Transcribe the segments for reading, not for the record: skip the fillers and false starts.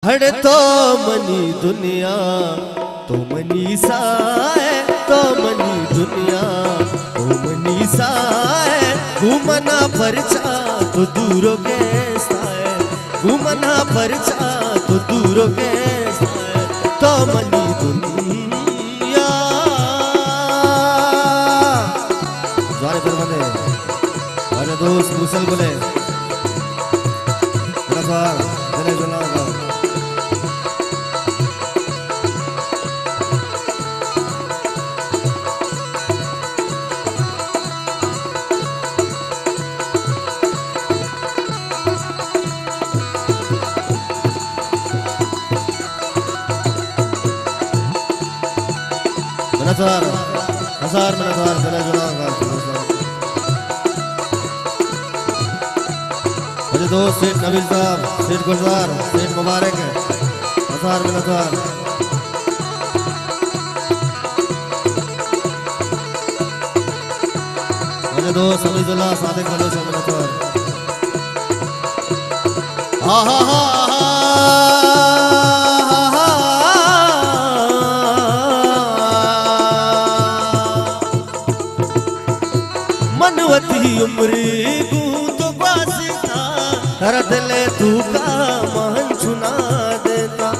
हड़ तो मनी दुनिया तो मनी साए तो मनी दुनिया तो मनी साए घूमना परचा तो दूरों के साए घूमना परचा तो दूरों के साए तो मनी दुनिया द्वारे पर बने वाले दोस्त मुसल बोले नफर जने जलागा Menasar, Nasar menasar, jala jala मुझे दोस्त सेठ नबील साहब, सेठ गुलजार, सेठ मुबारक है, नसार menasar मुझे दोस्त अमीजुल्लाह सादिक बलोच menasar हा हा हा मनवती उम्री तो वासिता कर दिले तू का महन चुना देता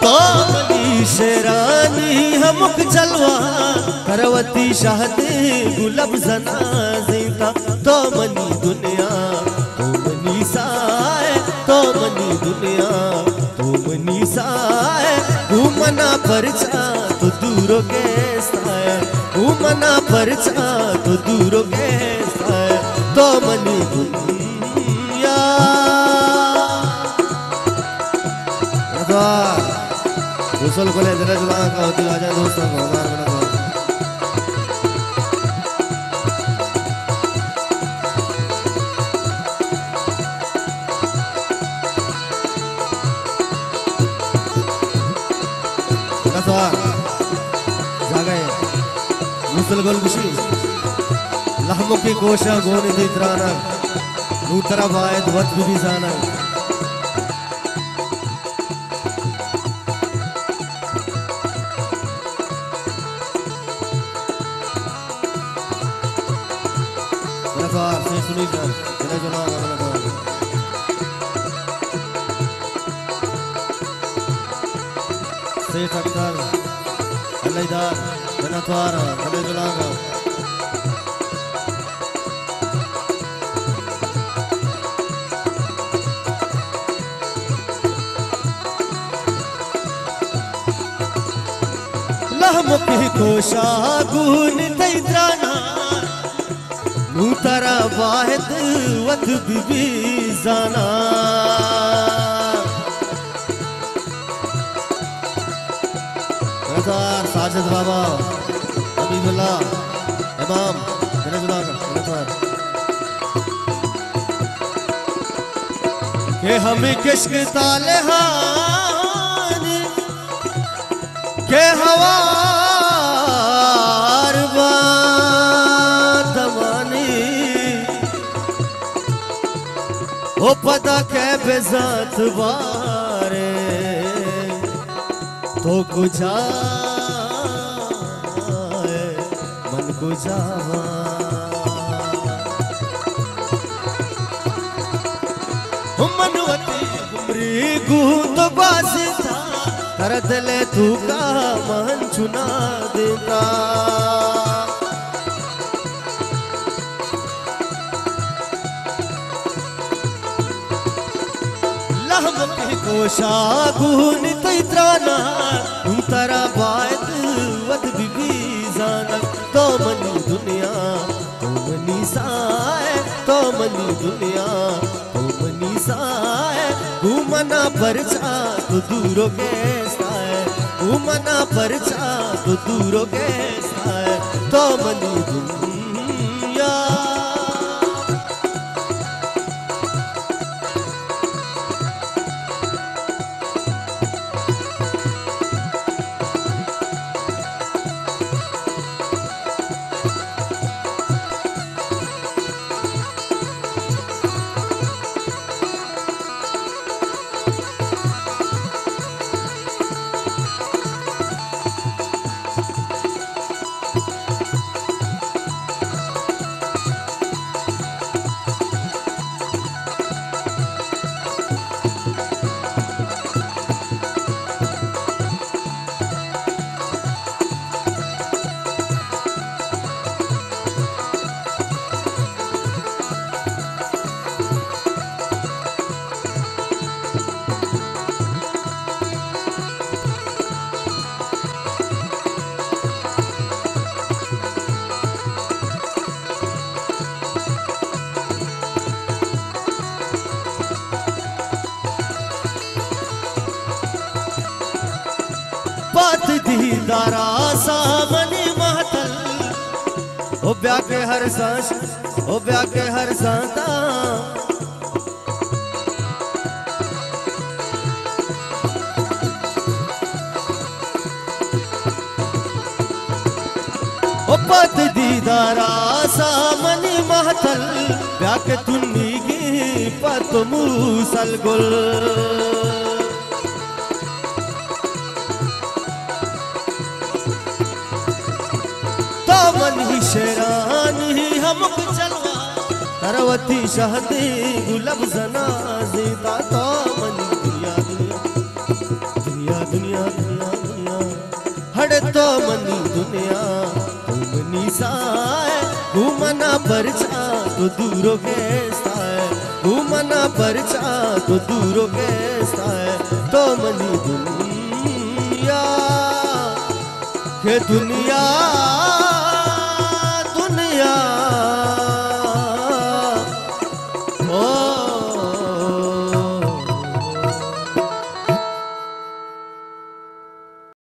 तो मनी शेरानी हमक जलवा करवती शाहते गुलब जना जीता तो मनी दुनिया तो मनी साए तो मनी दुनिया मनी साए घूमना परचा तो दूरों के साए घूमना परचा तो दूरों के साए तो मनी दुनिया गुसल को ले जरा जुला का होती आजा दोस्तों को हमारे बना जागे मुसल गोल गुशी लहमों की कोशा गोनी तो इतराना नूतरा बायद वत भी जाना नफार से सुनी जान जने जना नफार सेठ अख्तर अल्लाहदार जनतवार जने जना लहमुकी कोशा गुन तैत्राना नूतरा वाहिद वत बिबी जाना नसार साजिद बाबा अमीजुल्लाह इमाम जनजुल्लाह का के हमें किश्क ताले हान के हवार बादवानी ओ पता के बेजात बारे तो गुजा मन गुजावा मनवती उम्री गूंद बासिता कर दिले तू का मन चुना देता लहमकी कोशा गुन तैत्राना उतरा बायत वद बिबी जाना तो मनी दुनिया तो मनी साए तो मनी दुनिया तो मनी साए घूमना परचा तो दूरों के साए घूमना परचा तो दूरों के साए तो मनी दुनिया दीदारा सामने महतल ओ ब्याह के हर सांस ओ ब्याह के हर सांता ओ पत दीदारा सामने महतल ब्याह के तुन्नी की पत मूसल गुल मन ही शेरान ही हमको चलवा तरवती शहदे गुलब जना जीता तो मन दुनिया दुनिया दुनिया दुनिया दुनिया दुनिया हड़े तो मनी दुनिया तुमनी साए घूमना परचा तो दूरों के साए घूमना परचा तो दूरों के साए तो मनी दुनिया के दुनिया